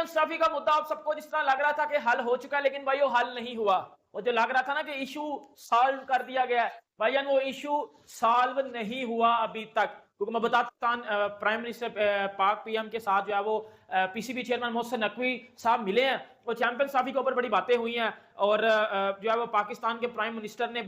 Champions trophy का मुद्दा आप सबको जिस तरह लग रहा था कि हल हो चुका है, लेकिन भाई वो हल नहीं हुआ। वो जो लग रहा था ना कि इशू सॉल्व कर दिया गया है, भाईजान वो इशू सॉल्व नहीं हुआ अभी तक। क्योंकि मैं बताता हूं, प्राइम मिनिस्टर पाक पीएम के साथ जो है वो पीसीबी चेयरमैन मोहसिन नकवी साहब मिले हैं, वो चैंपियंस ट्रॉफी के ऊपर बड़ी बातें हुई हैं। और जो है वो पाकिस्तान के प्राइम मिनिस्टर ने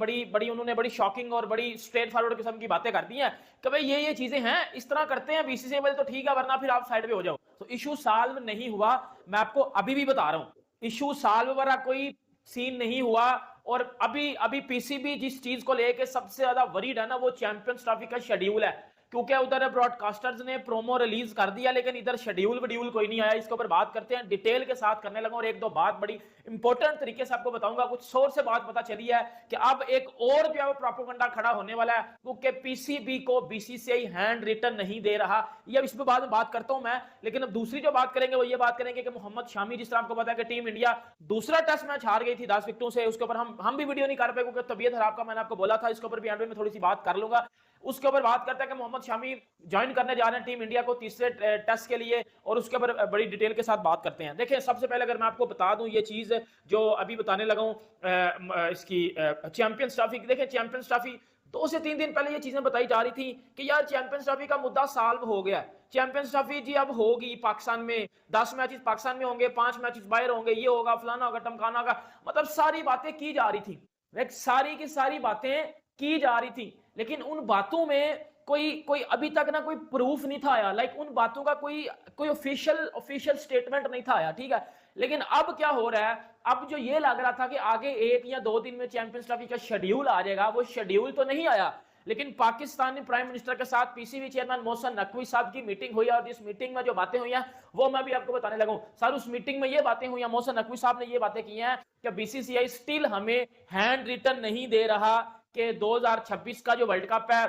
उन्होंने बड़ी शॉकिंग और बड़ी स्ट्रेट फॉरवर्ड किस्म की बातें कर दी हैं कि भाई ये चीजें हैं, इस तरह करते हैं बीसीसीआई वाले, तो ठीक है, वरना फिर आप साइड पे हो जाओ। तो इशू सॉल्व नहीं हुआ, मैं आपको अभी भी बता रहा हूं, इशू सॉल्व वाला कोई सीन नहीं हुआ। और अभी अभी पीसीबी जिस चीज को लेके सबसे ज्यादा वरीड है ना, वो चैंपियंस ट्रॉफी का शेड्यूल है। क्योंकि उधर ब्रॉडकास्टर्स ने प्रोमो रिलीज कर दिया, लेकिन इधर शेड्यूल वीड्यूल कोई नहीं आया। इसके ऊपर बात करते हैं, डिटेल के साथ करने लगा, और एक दो बात बड़ी इंपॉर्टेंट तरीके से आपको बताऊंगा। कुछ सोर्स से बात पता चली है कि अब एक और जो है वो प्रोपेगेंडा खड़ा होने वाला है, क्योंकि पीसीबी को बीसीसीआई हैंड रिटन नहीं दे रहा। ये इस पर बाद में बात करता हूं मैं, लेकिन अब दूसरी जो बात करेंगे वो ये बात करेंगे कि मोहम्मद शामी, जिस तरह आपको पता है कि टीम इंडिया दूसरा टेस्ट मैच हार गई थी 10 विकेटों से, उसके ऊपर हम भी वीडियो नहीं कर पाए क्योंकि तबीयत खराब का मैंने आपको बोला था। इसके ऊपर भी एंड में थोड़ी सी बात कर लूंगा। उसके ऊपर बात करता है कि मोहम्मद शामी ज्वाइन करने जा रहे हैं टीम इंडिया को तीसरे टेस्ट के लिए, और उसके ऊपर बड़ी डिटेल के साथ बात करते हैं। देखिए, सबसे पहले अगर मैं आपको बता दूं ये चीज जो अभी बताने लगा हूं इसकी चैंपियंस ट्रॉफी की। देखिए, चैंपियंस ट्रॉफी 2 से 3 दिन पहले ये चीजें बताई जा रही थी कि यार चैंपियंस ट्रॉफी का मुद्दा सॉल्व हो गया, चैंपियंस ट्रॉफी जी अब होगी पाकिस्तान में, 10 मैचेस पाकिस्तान में होंगे, 5 मैचेस बाहर होंगे, ये होगा, फलाना होगा, टमकाना होगा। मतलब सारी बातें की जा रही थी, सारी की सारी बातें की जा रही थी, लेकिन उन बातों में कोई अभी तक ना कोई प्रूफ नहीं था आया। लाइक उन बातों का कोई ऑफिशियल स्टेटमेंट नहीं था आया, ठीक है। लेकिन अब क्या हो रहा है, अब जो ये लग रहा था कि आगे 1 या 2 दिन में चैंपियंस ट्रॉफी का शेड्यूल आ जाएगा, वो शेड्यूल तो नहीं आया। लेकिन पाकिस्तानी प्राइम मिनिस्टर के साथ पीसीबी चेयरमैन मोहसिन नकवी साहब की मीटिंग हुई, और इस मीटिंग में जो बातें हुई हैं वो मैं भी आपको बताने लगा हूं। सर, उस मीटिंग में ये बातें हुई हैं, मोहसिन नकवी साहब ने ये बातें की हैं कि बीसीसीआई स्टिल हमें हैंड रिटन नहीं दे रहा कि 2026 का जो वर्ल्ड कप है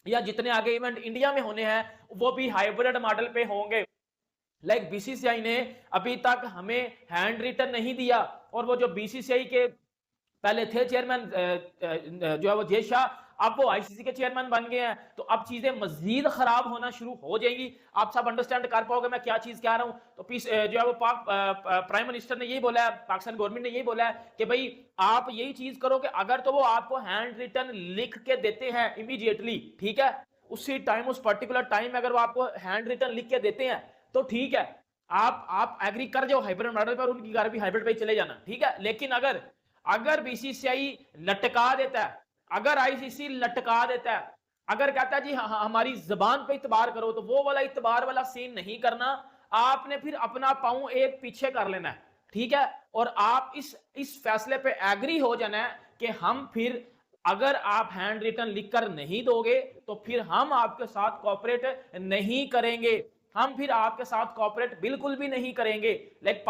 या जितने आगे इवेंट इंडिया में होने हैं वो भी हाइब्रिड मॉडल पे होंगे। लाइक बीसीसीआई ने अभी तक हमें हैंड रिटन नहीं दिया, और वो जो बीसीसीआई के पहले थे चेयरमैन जो है वो जय शाह, अब वो आईसीसी के चेयरमैन बन गए हैं, तो अब चीजें मजीद खराब होना शुरू हो जाएंगी। आप सब अंडरस्टैंड कर पाओगे मैं क्या चीज कह रहा हूं। तो जो है वो पाक प्राइम मिनिस्टर ने यही बोला है, पाकिस्तान गवर्नमेंट ने यही बोला है कि भाई आप यही चीज करो कि अगर तो वो आपको हैंड रिटन लिख के देते हैं इमीडिएटली, ठीक है, उसी टाइम उस पर्टिकुलर टाइम में अगर वो आपको हैंड रिटन लिख के देते हैं तो ठीक है, आप एग्री कर जाओ हाइब्रिड मॉडल पर, उनकी कार भी हाइब्रिड पे चले जाना, ठीक है। लेकिन अगर बीसीसीआई लटका देता है, अगर आईसीसी लटका देता है, अगर कहता है जी हाँ हमारी जबान पे इतबार करो, तो वो वाला इतबार वाला सीन नहीं करना। आपने फिर अपना पांव एक पीछे कर लेना है, ठीक है, और आप इस फैसले पे एग्री हो जाना है कि हम फिर, अगर आप हैंड रिटन लिखकर नहीं दोगे तो फिर हम आपके साथ कोऑपरेट नहीं करेंगे, हम फिर आपके साथ कोऑपरेट बिल्कुल भी नहीं करेंगे। Like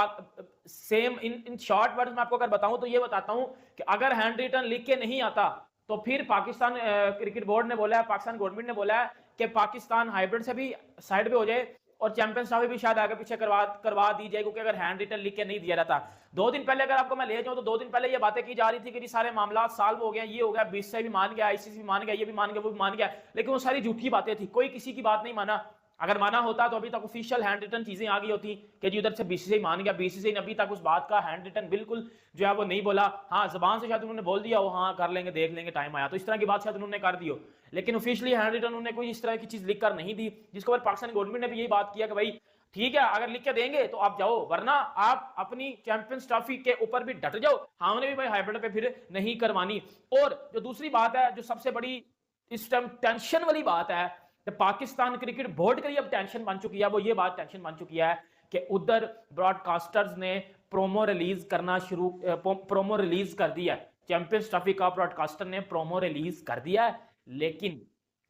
same in short words में आपको अगर बताऊं तो ये बताता हूं कि अगर हैंड रिटन लिख के नहीं आता तो फिर पाकिस्तान क्रिकेट बोर्ड ने बोला है, पाकिस्तान गवर्नमेंट ने बोला है कि पाकिस्तान हाइब्रिड से भी साइड पे हो जाए, और चैंपियंस ट्रॉफी भी शायद आगे पीछे करवा दी जाए, क्योंकि अगर हैंड रिटन लिख के नहीं दिया जाता। 2 दिन पहले अगर आपको मैं ले जाऊं तो 2 दिन पहले ये बातें की जा रही थी कि जी सारे मामला सॉल्व हो गए, ये हो गया, बीसीसीआई भी मान गया, आईसीसी भी मान गया, ये भी मान गया, वो भी मान गया, लेकिन वो सारी झूठी बातें थी, कोई किसी की बात नहीं माना। अगर माना होता तो अभी तक ऑफिशियल हैंड रिटन चीजें आ गई होती कि जी उधर से बीसीसीआई मान गया। बीसीसीआई ने अभी तक उस बात का हैंड रिटन बिल्कुल जो है वो नहीं बोला। हाँ, जबान से शायद उन्होंने बोल दिया वो, हाँ कर लेंगे, देख लेंगे, टाइम आया, तो इस तरह की बात शायद उन्होंने कर दी हो, लेकिन ऑफिशियली हैंड रिटन उन्होंने कोई इस तरह की चीज लिख कर नहीं दी। जिसके बाद पाकिस्तान गवर्नमेंट ने भी यही बात किया कि भाई ठीक है, अगर लिख के देंगे तो आप जाओ, वरना आप अपनी चैंपियंस ट्रॉफी के ऊपर भी डट जाओ, हमने भी भाई हाइब्रिड पे फिर नहीं करवानी। और जो दूसरी बात है, जो सबसे बड़ी इस टाइम टेंशन वाली बात है, तो पाकिस्तान क्रिकेट बोर्ड के लिए अब टेंशन बन चुकी है, वो ये बात टेंशन बन चुकी है कि उधर ब्रॉडकास्टर्स ने प्रोमो रिलीज कर दिया है। चैंपियंस ट्रॉफी का ब्रॉडकास्टर ने प्रोमो रिलीज कर दिया है,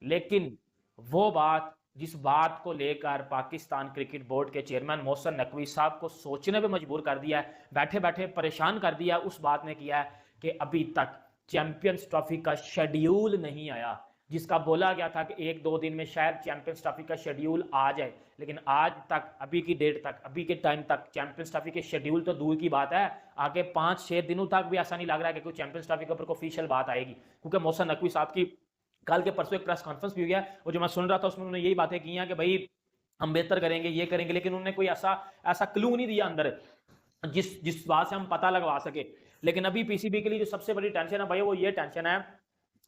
लेकिन वो बात, जिस बात को लेकर पाकिस्तान क्रिकेट बोर्ड के चेयरमैन मोहसिन नकवी साहब को सोचने पे मजबूर कर दिया है, बैठे बैठे परेशान कर दिया, उस बात ने किया है कि अभी तक चैंपियंस ट्रॉफी का शेड्यूल नहीं आया, जिसका बोला गया था कि 1-2 दिन में शायद चैंपियंस ट्रॉफी का शेड्यूल आ जाए। लेकिन आज तक, अभी की डेट तक, अभी के टाइम तक चैंपियंस ट्रॉफी के शेड्यूल तो दूर की बात है, आगे 5-6 दिनों तक भी ऐसा नहीं लग रहा है कि कोई चैंपियंस ट्रॉफी के ऊपर ऑफिशियल बात आएगी। क्योंकि मोहसिन नकवी साहब की कल के परसों एक प्रेस कॉन्फ्रेंस भी हुई है, वो जो मैं सुन रहा था उसमें उन्होंने यही बातें की हैं कि भाई हम बेहतर करेंगे, ये करेंगे, लेकिन उन्होंने कोई ऐसा क्लू नहीं दिया अंदर जिस बात से हम पता लगवा सके। लेकिन अभी पीसीबी के लिए जो सबसे बड़ी टेंशन है भाई, वो ये टेंशन है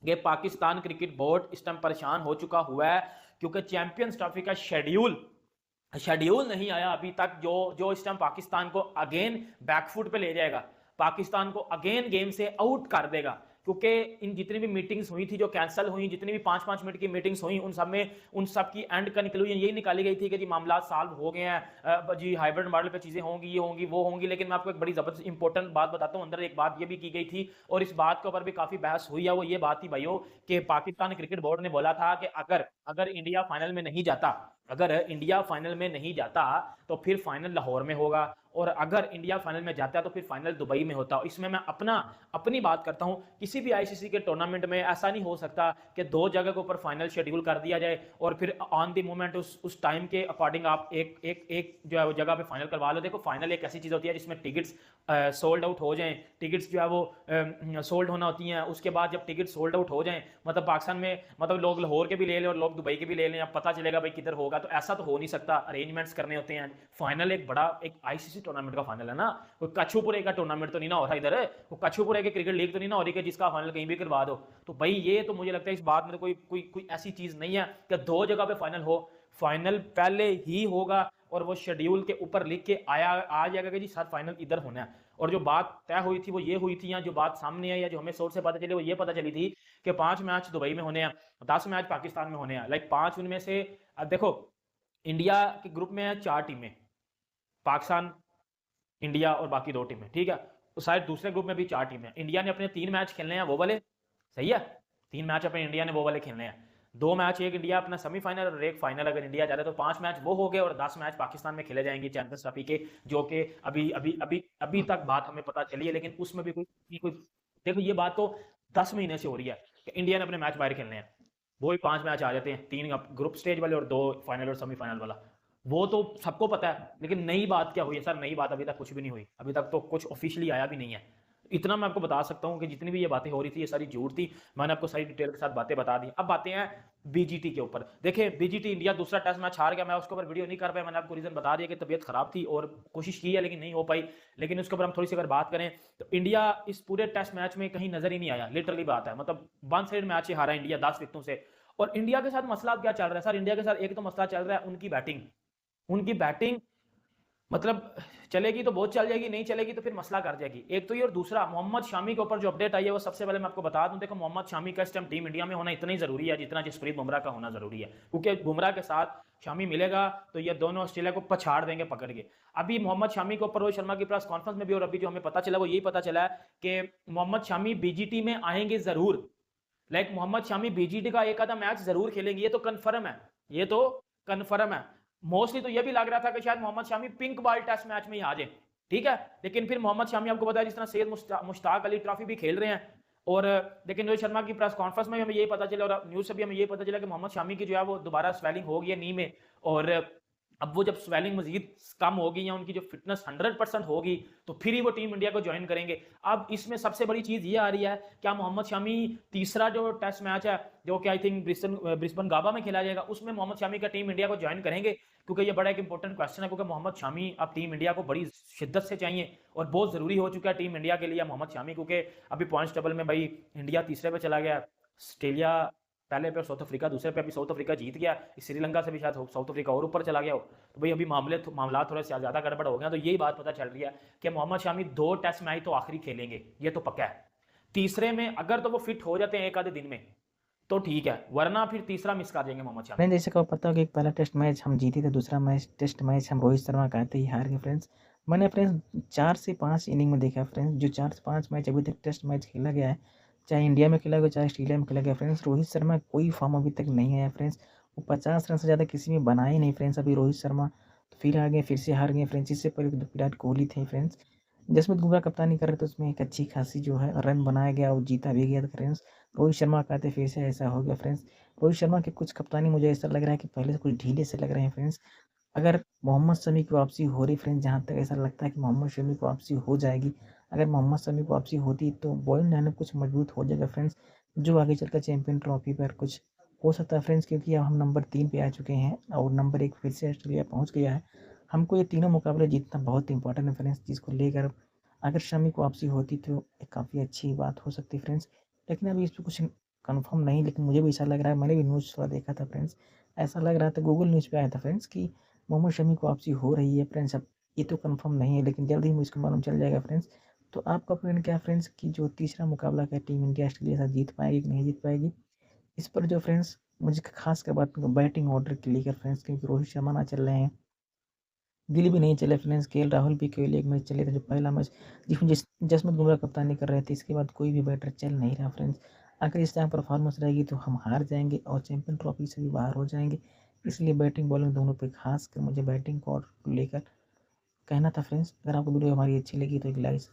कि पाकिस्तान क्रिकेट बोर्ड इस टाइम परेशान हो चुका हुआ है, क्योंकि चैंपियंस ट्रॉफी का शेड्यूल नहीं आया अभी तक, जो जो इस टाइम पाकिस्तान को अगेन बैकफुट पे ले जाएगा, पाकिस्तान को अगेन गेम से आउट कर देगा। क्योंकि इन जितनी भी मीटिंग्स हुई थी जो कैंसिल हुई, जितनी भी 5-5 मिनट की मीटिंग्स हुई, उन सब की एंड कंक्लूजन यही निकाली गई थी कि जी मामला सॉल्व हो गए हैं, जी हाइब्रिड मॉडल पे चीजें होंगी, ये होंगी, वो होंगी। लेकिन मैं आपको एक बड़ी जबरदस्त इंपॉर्टेंट बात बताता हूँ, अंदर एक बात ये भी की गई थी और इस बात के ऊपर भी काफी बहस हुई है। वो ये बात थी भाइयों कि पाकिस्तान क्रिकेट बोर्ड ने बोला था कि अगर इंडिया फाइनल में नहीं जाता, अगर इंडिया फाइनल में नहीं जाता तो फिर फाइनल लाहौर में होगा, और अगर इंडिया फाइनल में जाता है तो फिर फाइनल दुबई में होता। इसमें मैं अपनी बात करता हूं, किसी भी आईसीसी के टूर्नामेंट में ऐसा नहीं हो सकता कि 2 जगह के ऊपर फाइनल शेड्यूल कर दिया जाए और फिर ऑन द मोमेंट उस टाइम के अकॉर्डिंग आप एक जो है वो जगह पे फाइनल करवा लो। देखो फाइनल एक ऐसी चीज होती है जिसमें टिकट्स सोल्ड आउट हो जाएं, टिकट्स जो है वो सोल्ड होना होती हैं। उसके बाद जब टिकट सोल्ड आउट हो जाएं, मतलब पाकिस्तान में मतलब लोग लाहौर के भी ले लें और लोग दुबई के भी ले लें, अब पता चलेगा भाई किधर होगा, तो ऐसा तो हो नहीं सकता, अरेंजमेंट्स करने होते हैं। फाइनल एक बड़ा एक आईसीसी टूर्नामेंट का फाइनल है ना, कोई कच्छूपुरे का टूर्नामेंट तो नहीं ना हो रहा इधर, वो कच्छूपुरे की क्रिकेट लीग तो नहीं ना हो रही कि जिसका फाइनल कहीं भी करवा दो। तो भाई ये तो मुझे लगता है इस बात में तो कोई ऐसी चीज नहीं है कि 2 जगह पे फाइनल हो। फाइनल पहले ही होगा और वो शेड्यूल के ऊपर लिख के आ जाएगा कि जी सर फाइनल इधर होना है। और जो बात तय हुई थी वो ये हुई थी, या जो बात सामने है या जो हमें सोर्स से पता चली वो ये पता चली थी कि 5 मैच दुबई में होने हैं, 10 मैच पाकिस्तान में होने हैं। लाइक 5 उनमें से देखो इंडिया के ग्रुप में है 4 टीमें, पाकिस्तान, इंडिया और बाकी 2 टीमें, ठीक है। तो शायद दूसरे ग्रुप में भी 4 टीमें, इंडिया ने अपने 3 मैच खेलने हैं वो वाले, सही है, 3 मैच अपने इंडिया ने वो वाले खेलने हैं, 2 मैच एक इंडिया अपना सेमीफाइनल और एक फाइनल अगर इंडिया जा रहा है, तो 5 मैच वो हो गए और 10 मैच पाकिस्तान में खेले जाएंगे चैंपियंस ट्रॉफी के, जो कि अभी तक बात हमें पता चली है। लेकिन उसमें भी कोई देखो ये बात तो 10 महीने से हो रही है कि इंडिया ने अपने मैच बाहर खेलने हैं, वो ही 5 मैच आ जाते हैं, 3 ग्रुप स्टेज वाले और 2 फाइनल और सेमीफाइनल वाला, वो तो सबको पता है। लेकिन नई बात क्या हुई है सर? नई बात अभी तक कुछ भी नहीं हुई, अभी तक तो कुछ ऑफिशियली आया भी नहीं है। इतना मैं आपको बता सकता हूं कि जितनी भी ये बातें हो रही थी ये सारी झूठ थी, मैंने आपको सारी डिटेल के साथ बातें बता दी। अब बातें हैं बीजीटी के ऊपर। देखिए बीजीटी इंडिया दूसरा टेस्ट मैच हार गया, मैं उसके ऊपर वीडियो नहीं कर पाया, मैंने आपको रीजन बता दिया कि तबीयत खराब थी और कोशिश की है लेकिन नहीं हो पाई। लेकिन उसके ऊपर हम थोड़ी सी अगर बात करें तो इंडिया इस पूरे टेस्ट मैच में कहीं नजर ही नहीं आया, लिटरली बात है, मतलब 1 साइड मैच ही हारा इंडिया 10 विकेटों से। और इंडिया के साथ मसला क्या चल रहा है सर? इंडिया के साथ एक तो मसला चल रहा है उनकी बैटिंग, मतलब चलेगी तो बहुत चल जाएगी, नहीं चलेगी तो फिर मसला कर जाएगी, एक तो ये। और दूसरा मोहम्मद शामी के ऊपर जो अपडेट आई है वो सबसे पहले मैं आपको बता दूं, देखो मोहम्मद शामी का इस टाइम टीम इंडिया में होना इतना ही जरूरी है जितना जसप्रीत बुमराह का होना जरूरी है, क्योंकि बुमराह के साथ शामी मिलेगा तो ये दोनों ऑस्ट्रेलिया को पछाड़ देंगे पकड़ के। अभी मोहम्मद शामी के ऊपर रोहित शर्मा की प्रेस कॉन्फ्रेंस में भी और अभी जो हमें पता चला वो यही पता चला है कि मोहम्मद शामी बीजीटी में आएंगे जरूर। लाइक मोहम्मद शामी बीजीटी का एक आधा मैच जरूर खेलेंगे, ये तो कन्फर्म है, ये तो कन्फर्म है। मोस्टली तो ये भी लग रहा था कि शायद Mohammed Shami pink ball test match में ही आ जाए, ठीक है। लेकिन फिर मोहम्मद शामी आपको पता है जिस तरह सैयद मुश्ताक अली ट्रॉफी भी खेल रहे हैं, और लेकिन रोहित शर्मा की प्रेस कॉन्फ्रेंस में हमें यही पता चला और न्यूज से भी हमें यही पता चला कि मोहम्मद शामी की जो है वो दोबारा स्वेलिंग हो गई है नी में, और अब वो जब स्वेलिंग मजीद कम होगी या उनकी जो फिटनेस 100% होगी तो फिर ही वो टीम इंडिया को ज्वाइन करेंगे। अब इसमें सबसे बड़ी चीज ये आ रही है, क्या मोहम्मद शामी तीसरा जो टेस्ट मैच है जो कि आई थिंक ब्रिस्बेन गाबा में खेला जाएगा उसमें मोहम्मद शामी का टीम इंडिया को ज्वाइन करेंगे? क्योंकि ये बड़ा एक इंपॉर्टेंट क्वेश्चन है, क्योंकि मोहम्मद शामी अब टीम इंडिया को बड़ी शिद्दत से चाहिए और बहुत जरूरी हो चुका है टीम इंडिया के लिए मोहम्मद शामी, क्योंकि अभी पॉइंट्स टेबल में भाई इंडिया तीसरे पे चला गया, ऑस्ट्रेलिया पहले पे, साउथ अफ्रीका दूसरे पे, अभी साउथ अफ्रीका जीत गया, श्रीलंका से भी शायद साउथ अफ्रीका और ऊपर चला गया हो। तो भाई अभी मामला थोड़े से ज़्यादा गड़बड़ हो गया, तो यही बात पता चल रही है कि मोहम्मद शामी 2 टेस्ट मैच तो आखिरी खेलेंगे, ये तो पक्का है। तीसरे में अगर तो वो फिट हो जाते हैं एक आधे दिन में तो ठीक है, वरना फिर तीसरा मिस कर देंगे मोहम्मद शामी। जैसे को पता हो कि एक पहला टेस्ट मैच हम जीते थे, दूसरा मैच टेस्ट मैच हम रोहित शर्मा का आते ही हार गए फ्रेंड्स। मैंने फ्रेंड्स 4 से 5 इनिंग में देखा फ्रेंड्स, जो 4 से 5 मैच अभी तक टेस्ट मैच खेला गया है, चाहे इंडिया में खेला गया चाहे ऑस्ट्रेलिया में खेला गया फ्रेंड्स, रोहित शर्मा कोई फॉर्म अभी तक नहीं आया फ्रेंड्स। वो 50 रन से ज़्यादा किसी में बना ही नहीं फ्रेंड्स। अभी रोहित शर्मा तो फिर आ गए, फिर से हार गए फ्रेंड्स। इससे पहले विराट कोहली थे फ्रेंड्स, जसप्रीत बुमराह कप्तानी कर रहे थे, उसमें एक अच्छी खासी जो है रन बनाया गया और जीता भी गया था फ्रेंड्स। रोहित शर्मा का आते फिर से ऐसा हो गया फ्रेंड्स। रोहित शर्मा की कुछ कप्तानी मुझे ऐसा लग रहा है कि पहले से कुछ ढीले से लग रहे हैं फ्रेंड्स। अगर मोहम्मद शमी की वापसी हो रही फ्रेंड्स, जहाँ तक ऐसा लगता है कि मोहम्मद शमी की वापसी हो जाएगी, अगर मोहम्मद शमी की वापसी होती तो बॉलिंग लाइनअप कुछ मजबूत हो जाएगा फ्रेंड्स, जो आगे चलकर चैंपियन ट्रॉफी पर कुछ हो सकता है फ्रेंड्स, क्योंकि अब हम नंबर 3 पे आ चुके हैं और नंबर 1 फिर से ऑस्ट्रेलिया पहुंच गया है। हमको ये तीनों मुकाबले जीतना बहुत इंपॉर्टेंट है फ्रेंड्स, जिसको लेकर अगर शमी को वापसी होती तो काफ़ी अच्छी बात हो सकती फ्रेंड्स। लेकिन अभी इस पर कुछ कंफर्म नहीं, लेकिन मुझे भी ऐसा लग रहा है, मैंने भी न्यूज़ थोड़ा देखा था फ्रेंड्स, ऐसा लग रहा था, गूगल न्यूज़ पे आया था फ्रेंड्स कि मोहम्मद शमी को वापसी हो रही है फ्रेंड्स। अब ये तो कंफर्म नहीं है, लेकिन जल्द ही मुझको मालूम चल जाएगा फ्रेंड्स। तो आपका ओपिनियन क्या है फ्रेंड्स कि जो तीसरा मुकाबला है टीम इंडिया ऑस्ट्रेलिया से जीत पाएगी कि नहीं जीत पाएगी? इस पर जो फ्रेंड्स मुझे खास कर बात बैटिंग ऑर्डर के लेकर फ्रेंड्स, क्योंकि रोहित शर्मा ना चल रहे हैं, गिल भी नहीं चले फ्रेंड्स, केएल राहुल भी केवल एक मैच चले थे, जो पहला मैच जिसमें जसप्रीत बुमराह कप्तानी कर रहे थे, इसके बाद कोई भी बैटर चल नहीं रहा फ्रेंड्स। अगर इस टाइम परफॉर्मेंस रहेगी तो हम हार जाएंगे और चैंपियन ट्रॉफी से भी बाहर हो जाएंगे। इसलिए बैटिंग बॉलिंग दोनों पे खास कर मुझे बैटिंग को लेकर कहना था फ्रेंड्स। अगर आपको वीडियो हमारी अच्छी लगी तो एक लाइक